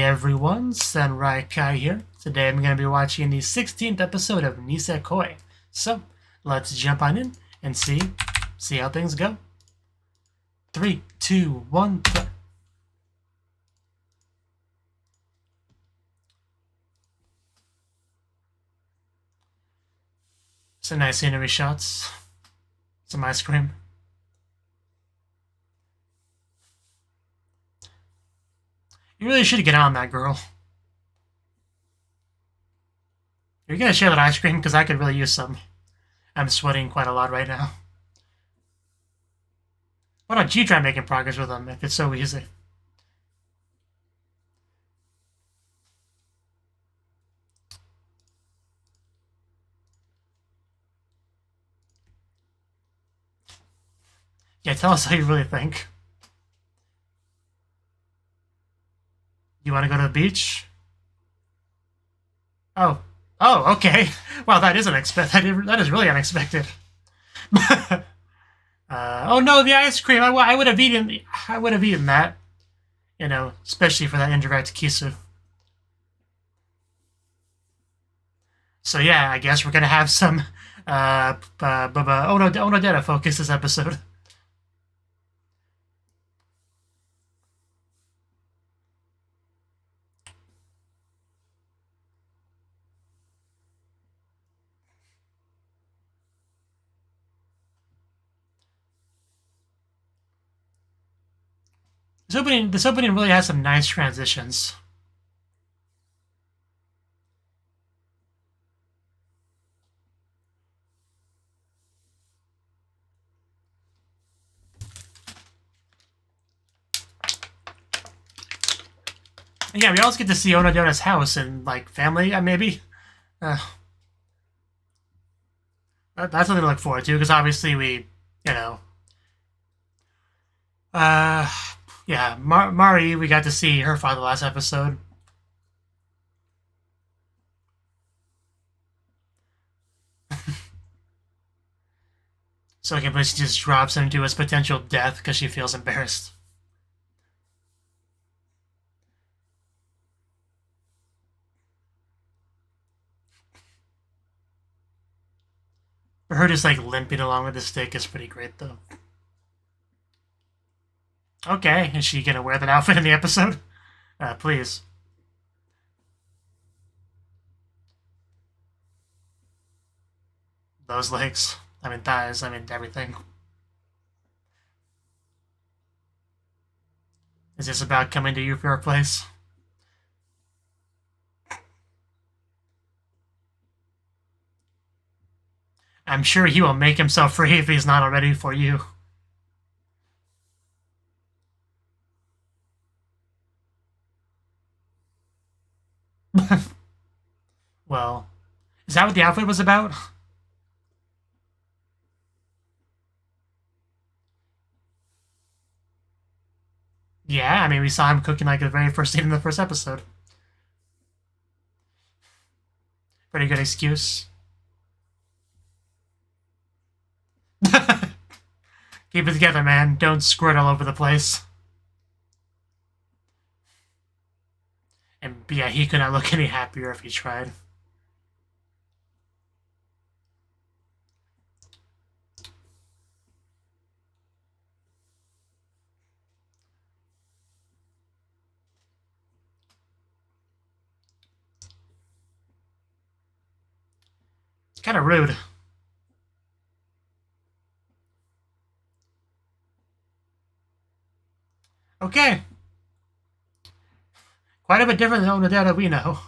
everyone, Kai here. Today I'm going to be watching the 16th episode of Nisekoi. So, let's jump on in and see how things go. 3, 2, 1, play. Some nice scenery shots. Some ice cream. You really should get on that, girl. You're gonna share that ice cream because I could really use some. I'm sweating quite a lot right now. Why don't you try making progress with them if it's so easy? Yeah, tell us how you really think. You want to go to the beach? Oh, okay. Wow, that is unexpected. That is really unexpected. Oh no, the ice cream! I would have eaten. I would have eaten that. You know, especially for that indirect kisu. So yeah, I guess we're gonna have some Onodera focus this episode. This opening really has some nice transitions. And yeah, we also get to see Onodera's house and like family, maybe. That's something to look forward to because obviously we, you know, yeah, Mari, we got to see her father last episode. So she just drops him to his potential death because she feels embarrassed. For her just like limping along with the stick is pretty great though. Okay, is she gonna wear that outfit in the episode? Please. Those legs. I mean thighs, I mean everything. Is this about coming to you for a place? I'm sure he will make himself free if he's not already for you. Well, is that what the outfit was about? Yeah, I mean, we saw him cooking like the very first scene in the first episode. Pretty good excuse. Keep it together, man. Don't squirt all over the place. And yeah, he could not look any happier if he tried. It's kind of rude. Okay. Quite a bit different than the data we know.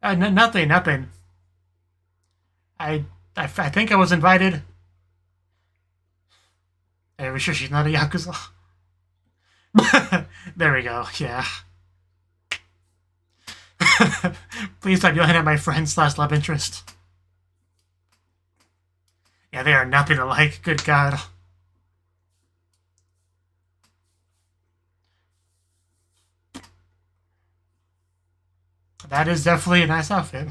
Nothing. I think I was invited. Are we sure she's not a Yakuza? There we go, yeah. Please stop yelling at my friend / love interest. Yeah, they are nothing alike, good god. That is definitely a nice outfit.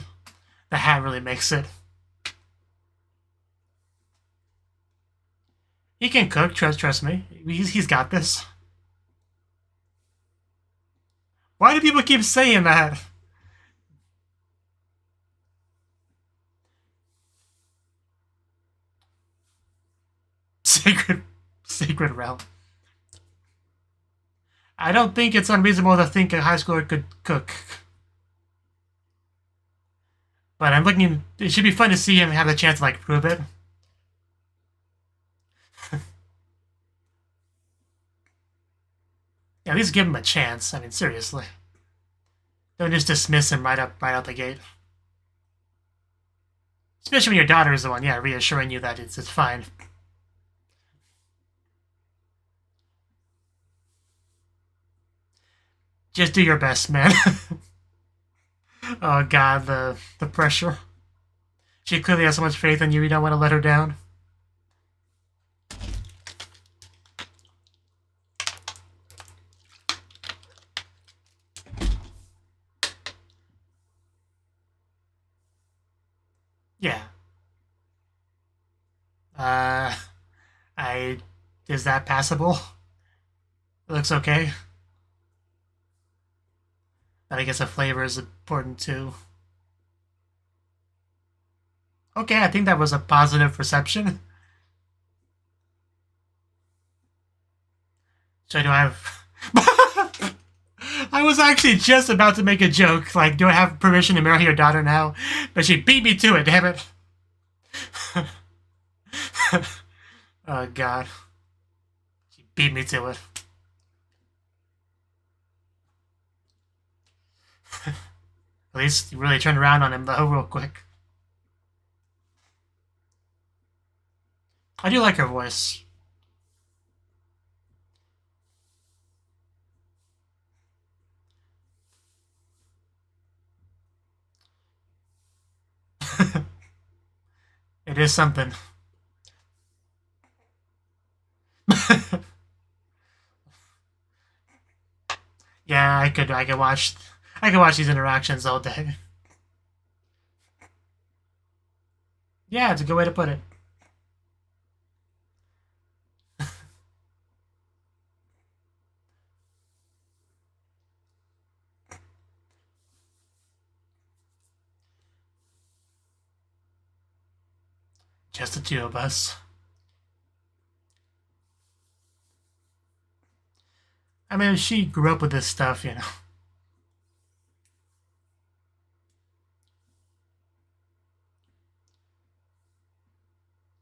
The hat really makes it. He can cook, trust me. He's got this. Why do people keep saying that? Sacred realm. I don't think it's unreasonable to think a high schooler could cook. But I'm looking. It should be fun to see him have the chance to like prove it. Yeah, at least give him a chance. I mean, seriously. Don't just dismiss him right out the gate. Especially when your daughter is the one, yeah, reassuring you that it's fine. Just do your best, man. Oh god, the pressure. She clearly has so much faith in you, you don't want to let her down. Yeah. Is that passable? It looks okay. And I guess the flavor is important too. Okay, I think that was a positive perception. So do I have... I was actually just about to make a joke, like, do I have permission to marry your daughter now? But she beat me to it, damn it. Oh god. She beat me to it. At least you really turned around on him though, real quick. I do like her voice. It is something. Yeah, I could watch these interactions all day. Yeah, it's a good way to put it. Just the two of us. I mean, she grew up with this stuff, you know.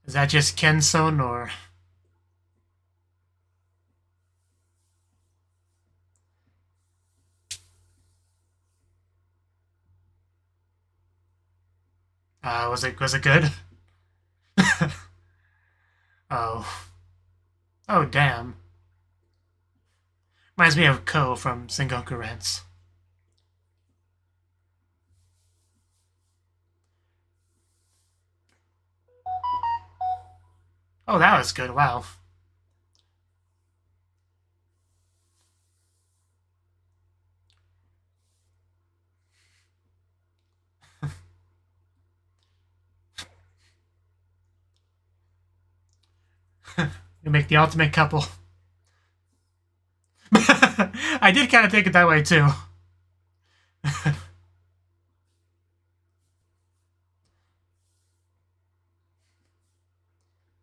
Is that just Kenson or... was it good? Oh. Oh, damn. Reminds me of Ko from Sengoku Rants. Oh, that was good, wow. You make the ultimate couple. I did kind of take it that way, too.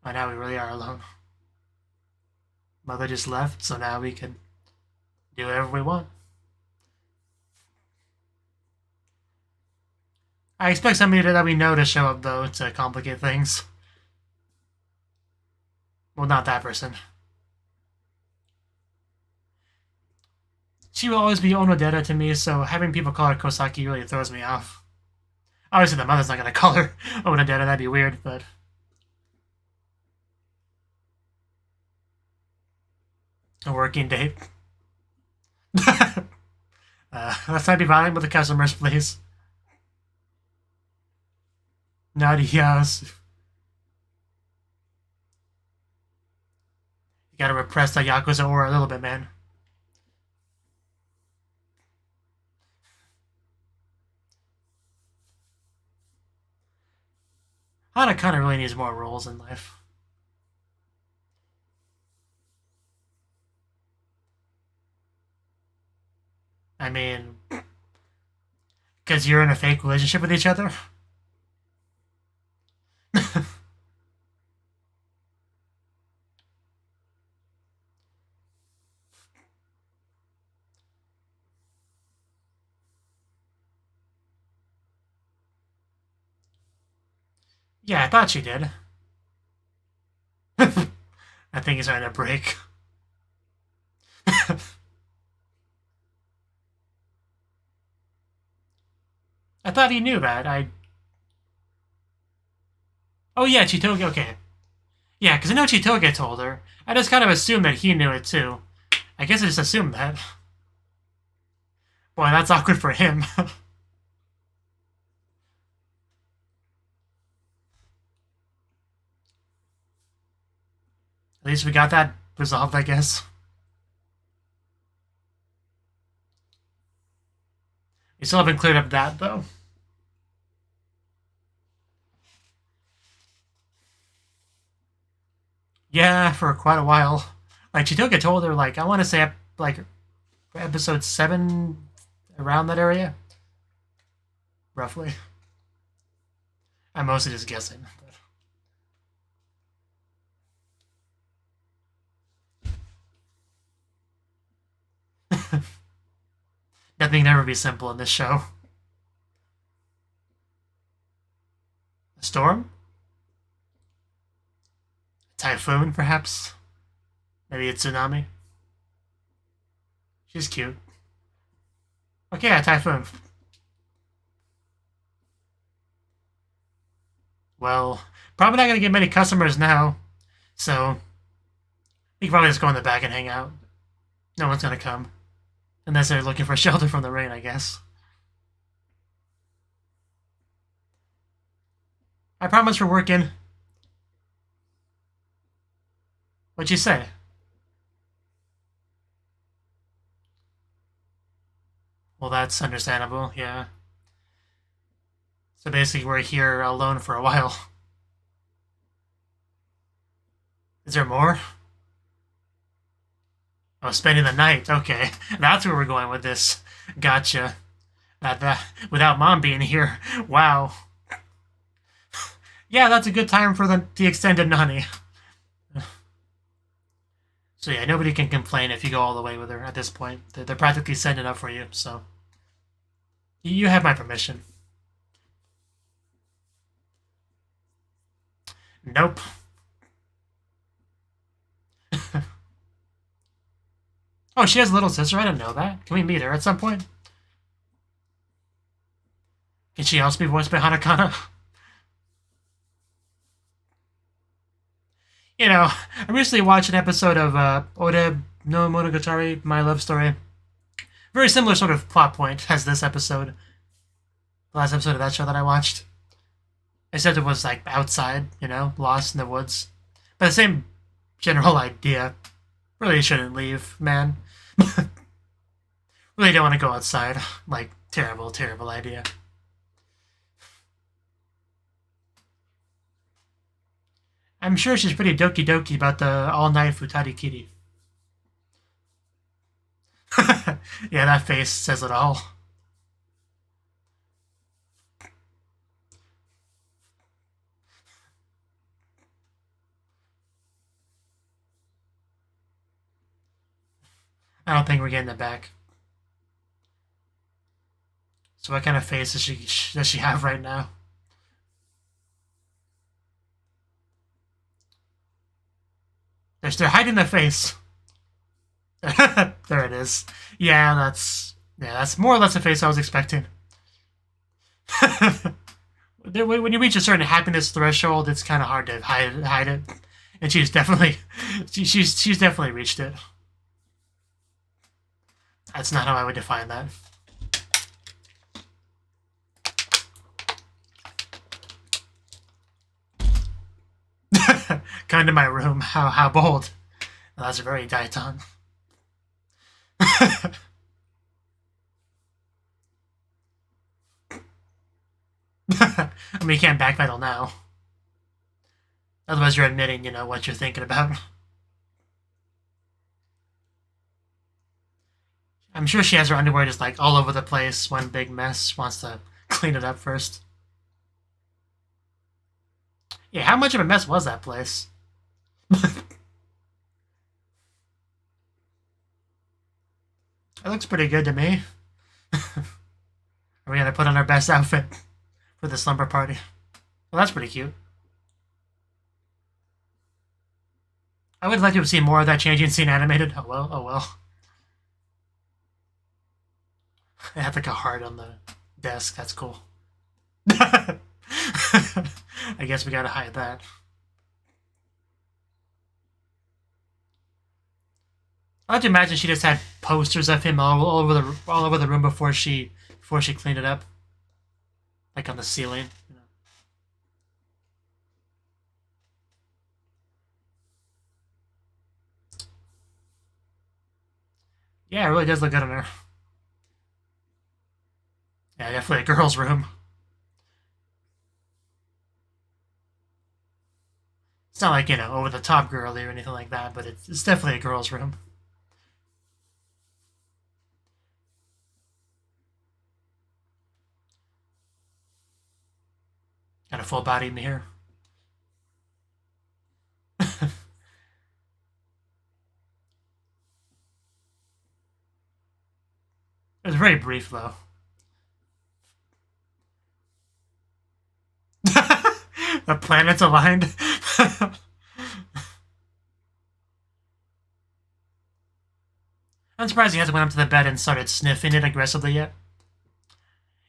Oh, now we really are alone. Mother just left, so now we can do whatever we want. I expect somebody that we know to show up, though, to complicate things. Well, not that person. She will always be Onodera to me, so having people call her Kosaki really throws me off. Obviously, the mother's not going to call her Onodera, that'd be weird, but... A working date. Let's not be violent with the customers, please. Naughty house. You gotta repress that Yakuza aura a little bit, man. Hana kinda really needs more roles in life. I mean, because you're in a fake relationship with each other? Yeah, I thought she did. I think he's trying to break. I thought he knew that. Oh yeah, Chitoge, okay. Yeah, because I know Chitoge told her. I just kind of assumed that he knew it too. I guess I just assumed that. Boy, that's awkward for him. At least we got that resolved, I guess. We still haven't cleared up that, though. Yeah, for quite a while. Like, Chitoge told her, like, I want to say, like, episode 7, around that area. Roughly. I'm mostly just guessing. Nothing can ever be simple in this show. A storm? A typhoon, perhaps? Maybe a tsunami? She's cute. Okay, a typhoon. Well, probably not going to get many customers now, so we can probably just go in the back and hang out. No one's going to come. Unless they're looking for shelter from the rain, I guess. I promise we're working. What'd you say? Well, that's understandable, yeah. So basically, we're here alone for a while. Is there more? Oh, spending the night. Okay, that's where we're going with this. Gotcha. That without Mom being here. Wow. Yeah, that's a good time for the extended nanny. So yeah, nobody can complain if you go all the way with her at this point. They're practically sending up for you, so you have my permission. Nope. Oh, she has a little sister? I didn't know that. Can we meet her at some point? Can she also be voiced by Hanakana? You know, I recently watched an episode of Ode no Monogatari, My Love Story. Very similar sort of plot point as this episode. The last episode of that show that I watched. Except it was like outside, you know, lost in the woods. But the same general idea. Really shouldn't leave, man. Really don't want to go outside. Like, terrible, terrible idea. I'm sure she's pretty doki doki about the all-night futari kiri. Yeah, that face says it all. I don't think we're getting it back. So what kind of face does she have right now? They're hiding their face. There it is. Yeah, that's more or less the face I was expecting. When you reach a certain happiness threshold, it's kind of hard to hide it. And she's definitely she's definitely reached it. That's not how I would define that. Come to my room. How bold. Well, that's very Daiton. I mean, you can't backpedal now. Otherwise, you're admitting, you know, what you're thinking about. I'm sure she has her underwear just like all over the place, one big mess, wants to clean it up first. Yeah, how much of a mess was that place? It looks pretty good to me. Are we gonna put on our best outfit for the slumber party? Well, that's pretty cute. I would like to see more of that changing scene animated. Oh well, oh well. It had like a heart on the desk. That's cool. I guess we gotta hide that. I like to imagine she just had posters of him all over the room before she cleaned it up, like on the ceiling. You know. Yeah, it really does look good on her. Yeah, definitely a girl's room. It's not like, you know, over the top girly or anything like that, but it's definitely a girl's room. Got a full body mirror. It was very brief, though. The planets aligned. I'm surprised he hasn't went up to the bed and started sniffing it aggressively yet.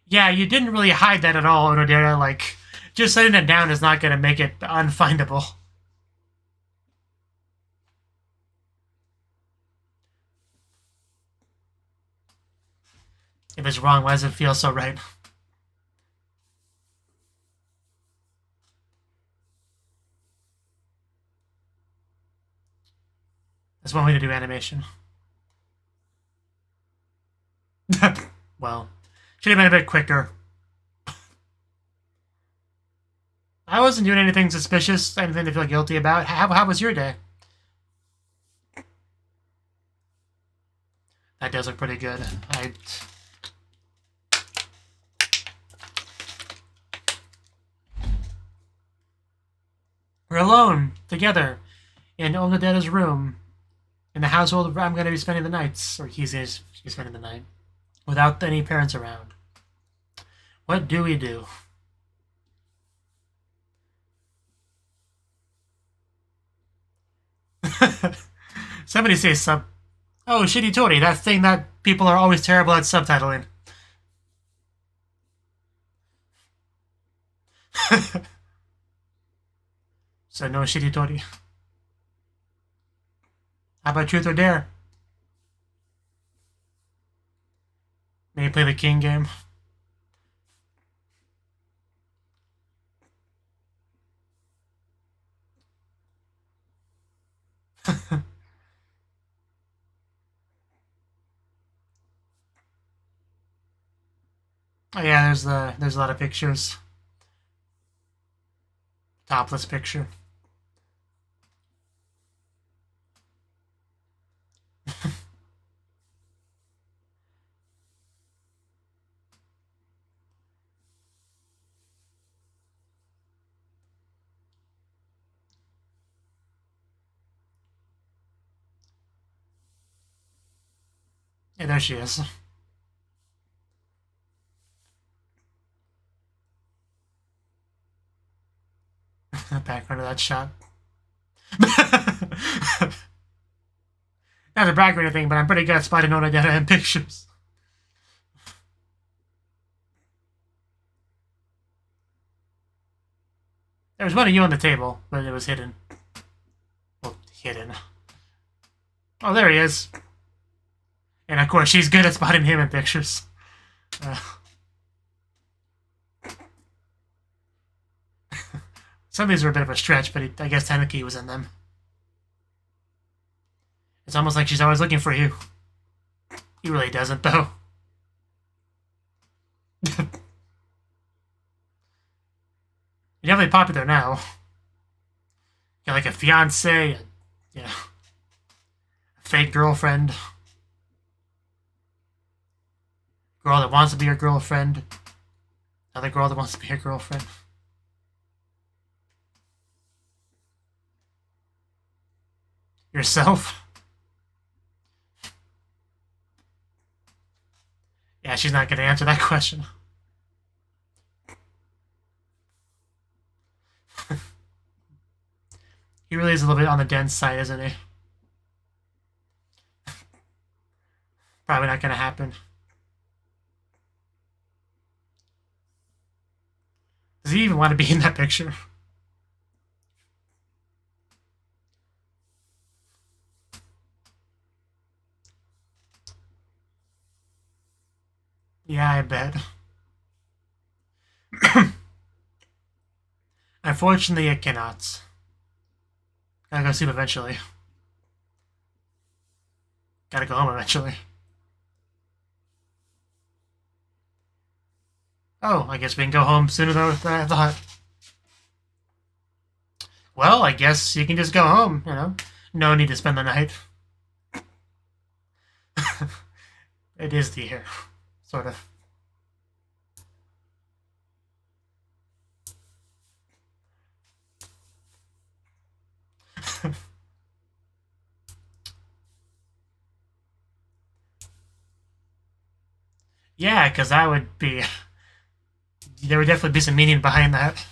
Yeah, you didn't really hide that at all, Onodera. Like, just setting it down is not going to make it unfindable. If it's wrong, why does it feel so right? That's one way to do animation. Well, should have been a bit quicker. I wasn't doing anything suspicious, anything to feel guilty about. How was your day? That does look pretty good. We're alone, together, in Onodera's room, in the household where I'm going to be spending the nights, or he's going to be spending the night, without any parents around. What do we do? Somebody say sub. Oh, Shitty Tori, that thing that people are always terrible at subtitling. So no Shitty Tori. How about Truth or Dare? Maybe play the King game. Oh yeah, there's a lot of pictures. Topless picture. Yeah, there she is. The background of that shot. Not to brag or anything, but I'm pretty good at spotting Onodera in pictures. There was one of you on the table, but it was hidden. Well, hidden. Oh, there he is. And of course, she's good at spotting him in pictures. Some of these were a bit of a stretch, but I guess Tanuki was in them. It's almost like she's always looking for you. He really doesn't, though. You're definitely popular now. Got like a fiance, a fake girlfriend. Girl that wants to be your girlfriend. Another girl that wants to be your girlfriend. Yourself? Yeah, she's not going to answer that question. He really is a little bit on the dense side, isn't he? Probably not going to happen. Does he even want to be in that picture? Yeah, I bet. Unfortunately, it cannot. Gotta go sleep eventually. Gotta go home eventually. Oh, I guess we can go home sooner than I thought. Well, I guess you can just go home, you know? No need to spend the night. It is the year. Sort of. Yeah, because that would be... There would definitely be some meaning behind that.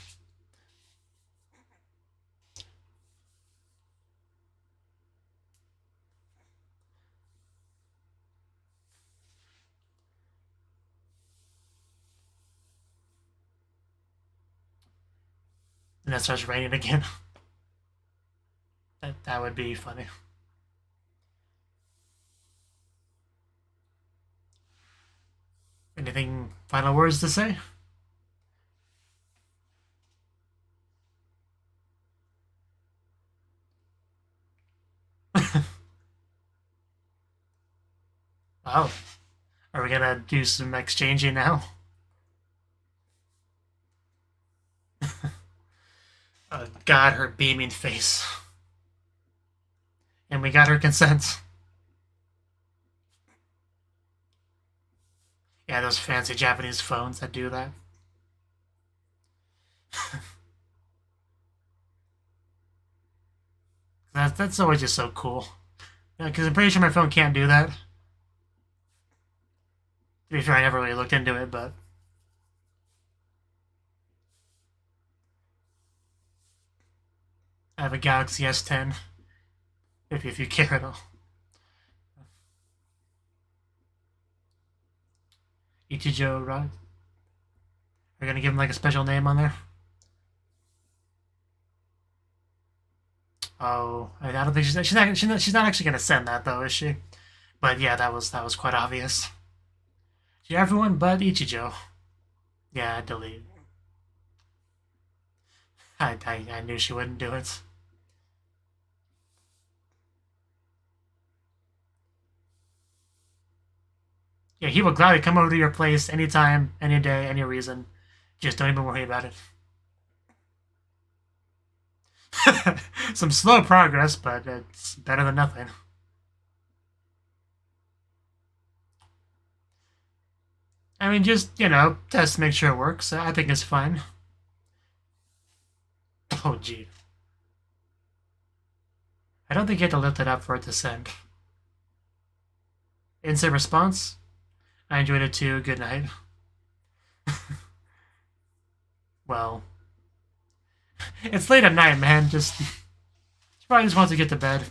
And it starts raining again. That would be funny. Anything final words to say? Oh. Are we gonna do some exchanging now? Oh, God, her beaming face. And we got her consent. Yeah, those fancy Japanese phones that do that. That's always just so cool. Because I'm pretty sure my phone can't do that. To be fair, I never really looked into it, but... I have a Galaxy S10. If you care at all. Ichijo Rod. Are you gonna give him like a special name on there? Oh, I don't think she's not actually gonna send that though, is she? But yeah, that was quite obvious. To everyone but Ichijo. Yeah, delete. I knew she wouldn't do it. Yeah, he will gladly come over to your place anytime, any day, any reason. Just don't even worry about it. Some slow progress, but it's better than nothing. I mean, just, test to make sure it works. I think it's fine. Oh, gee. I don't think you have to lift it up for it to send. Instant response. I enjoyed it too. Good night. Well, it's late at night, man. She probably just wants to get to bed.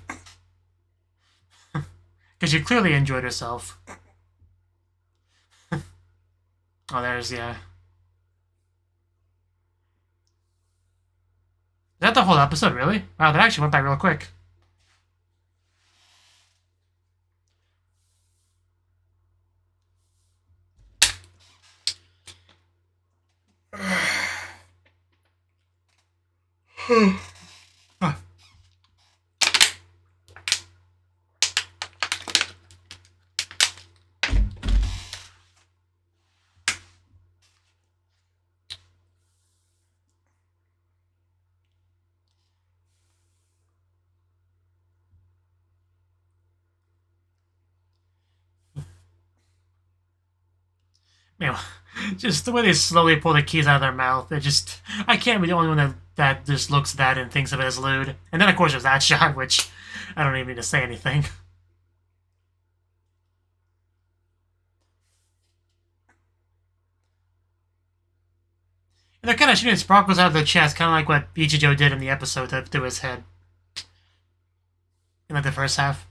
Because you clearly enjoyed herself. Oh, yeah. Is that the whole episode, really? Wow, that actually went by real quick. you know, just the way they slowly pull the keys out of their mouth. I can't be the only one that just looks at that and thinks of it as lewd. And then, of course, there's that shot, which I don't even need to say anything. And they're kind of shooting sparkles out of their chest, kind of like what Ichijo did in the episode to his head. In like the first half.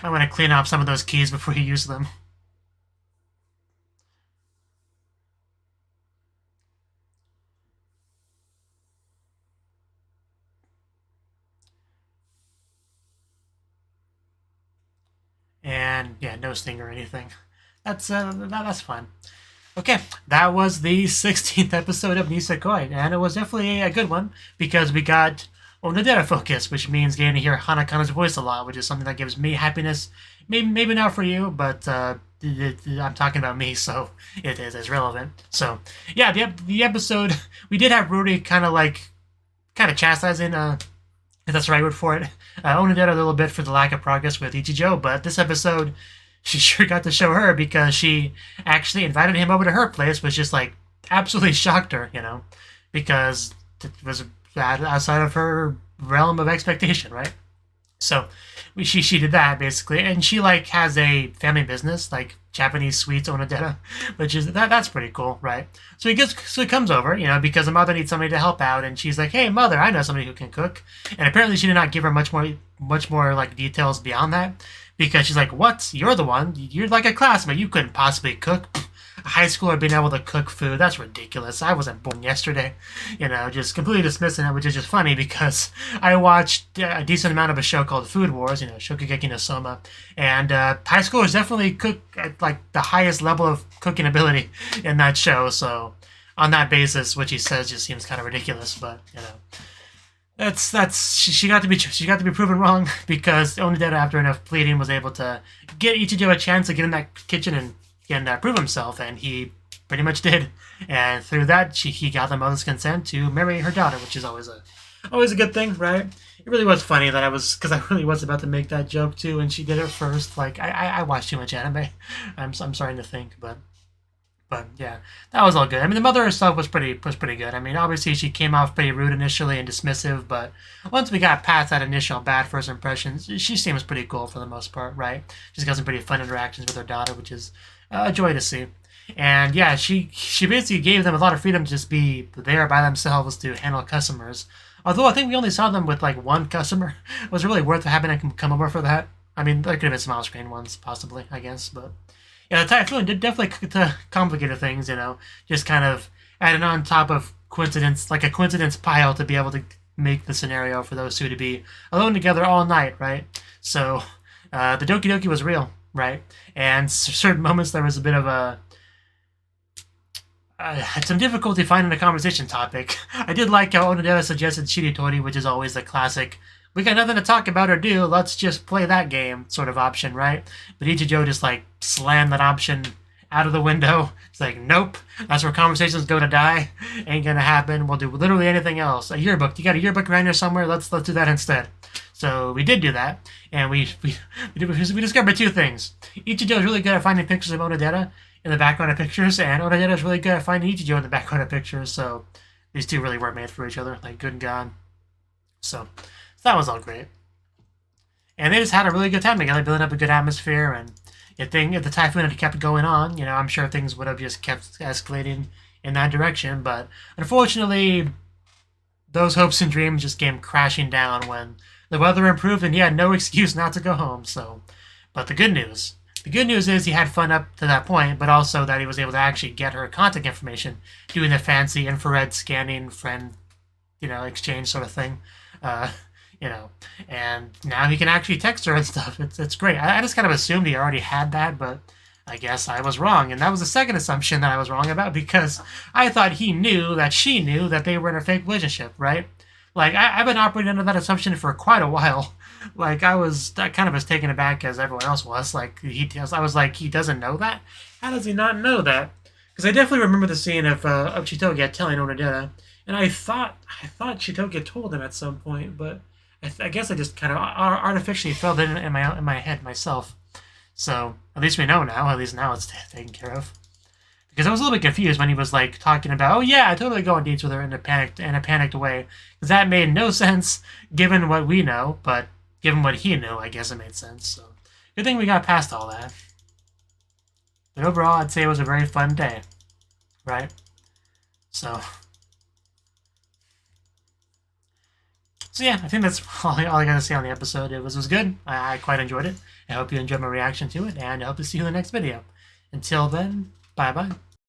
I want to clean up some of those keys before you use them. And yeah, no sting or anything. That's fine. Okay, that was the 16th episode of Nisekoi, and it was definitely a good one because we got Onodera focus, which means getting to hear Hanakana's voice a lot, which is something that gives me happiness. Maybe not for you, but I'm talking about me, so it's relevant. So yeah, the episode we did have Rudy kind of chastising, if that's the right word for it, Onodera a little bit for the lack of progress with Ichijo, but this episode she sure got to show her because she actually invited him over to her place, which just like absolutely shocked her, because it was outside of her realm of expectation, right? So she did that basically, and she like has a family business like Japanese sweets Onodera, which is that's pretty cool, right? So he comes over, because the mother needs somebody to help out, and she's like, "Hey, mother, I know somebody who can cook." And apparently, she did not give her much more like details beyond that, because she's like, "What? You're the one? You're like a classmate. You couldn't possibly cook." A high schooler being able to cook food, that's ridiculous. I wasn't born yesterday. Just completely dismissing it, which is just funny because I watched a decent amount of a show called Food Wars, Shokugeki no Soma, and high schoolers definitely cook at like the highest level of cooking ability in that show. So on that basis, what she says just seems kind of ridiculous, but she got to be proven wrong because Onodera, after enough pleading, was able to get Ichijo a chance to get in that kitchen and prove himself, and he pretty much did. And through that, he got the mother's consent to marry her daughter, which is always a good thing, right? It really was funny that because I really was about to make that joke too, and she did it first. Like I watch too much anime. I'm starting to think, but yeah, that was all good. I mean, the mother herself was pretty good. I mean, obviously she came off pretty rude initially and dismissive, but once we got past that initial bad first impressions, she seems pretty cool for the most part, right? She's got some pretty fun interactions with her daughter, which is a joy to see. And yeah, she basically gave them a lot of freedom to just be there by themselves to handle customers. Although I think we only saw them with like one customer. It was really worth having them come over for that. I mean, there could have been some off-screen ones, possibly, I guess, but yeah, the typhoon did definitely complicated things, just kind of added on top of coincidence, like a coincidence pile to be able to make the scenario for those two to be alone together all night, right? So the Doki Doki was real, right? And certain moments there was a bit of had some difficulty finding a conversation topic. I did like how Onodera suggested Shiritori, which is always the classic, we got nothing to talk about or do, let's just play that game sort of option, right? But Ichijo just like slammed that option out of the window. It's like, nope, that's where conversations go to die. Ain't gonna happen. We'll do literally anything else. A yearbook. You got a yearbook around here somewhere? Let's do that instead. So we did do that, and we discovered two things. Ichijo is really good at finding pictures of Onodera in the background of pictures, and Onodera is really good at finding Ichijo in the background of pictures. So these two really weren't made for each other, like good God. So that was all great. And they just had a really good time together, building up a good atmosphere. And if the typhoon had kept going on, I'm sure things would have just kept escalating in that direction. But unfortunately, those hopes and dreams just came crashing down when the weather improved and he had no excuse not to go home. So, but the good news is he had fun up to that point, but also that he was able to actually get her contact information, doing the fancy infrared scanning friend, exchange sort of thing. And now he can actually text her and stuff. It's great. I just kind of assumed he already had that, but I guess I was wrong. And that was the second assumption that I was wrong about, because I thought he knew that she knew that they were in a fake relationship, right? Like, I've been operating under that assumption for quite a while. Like, I kind of was taken aback as everyone else was. Like, I was like, he doesn't know that? How does he not know that? Because I definitely remember the scene of Chitoge telling Onodera, and I thought Chitoge told him at some point, but I guess I just kind of artificially filled it in my head myself. So at least we know now. At least now it's taken care of. Because I was a little bit confused when he was like talking about, oh yeah, I totally go on dates with her in a panicked way. Because that made no sense given what we know, but given what he knew, I guess it made sense. So good thing we got past all that. But overall, I'd say it was a very fun day, right? So yeah, I think that's all I got to say on the episode. It was good. I quite enjoyed it. I hope you enjoyed my reaction to it, and I hope to see you in the next video. Until then, bye-bye.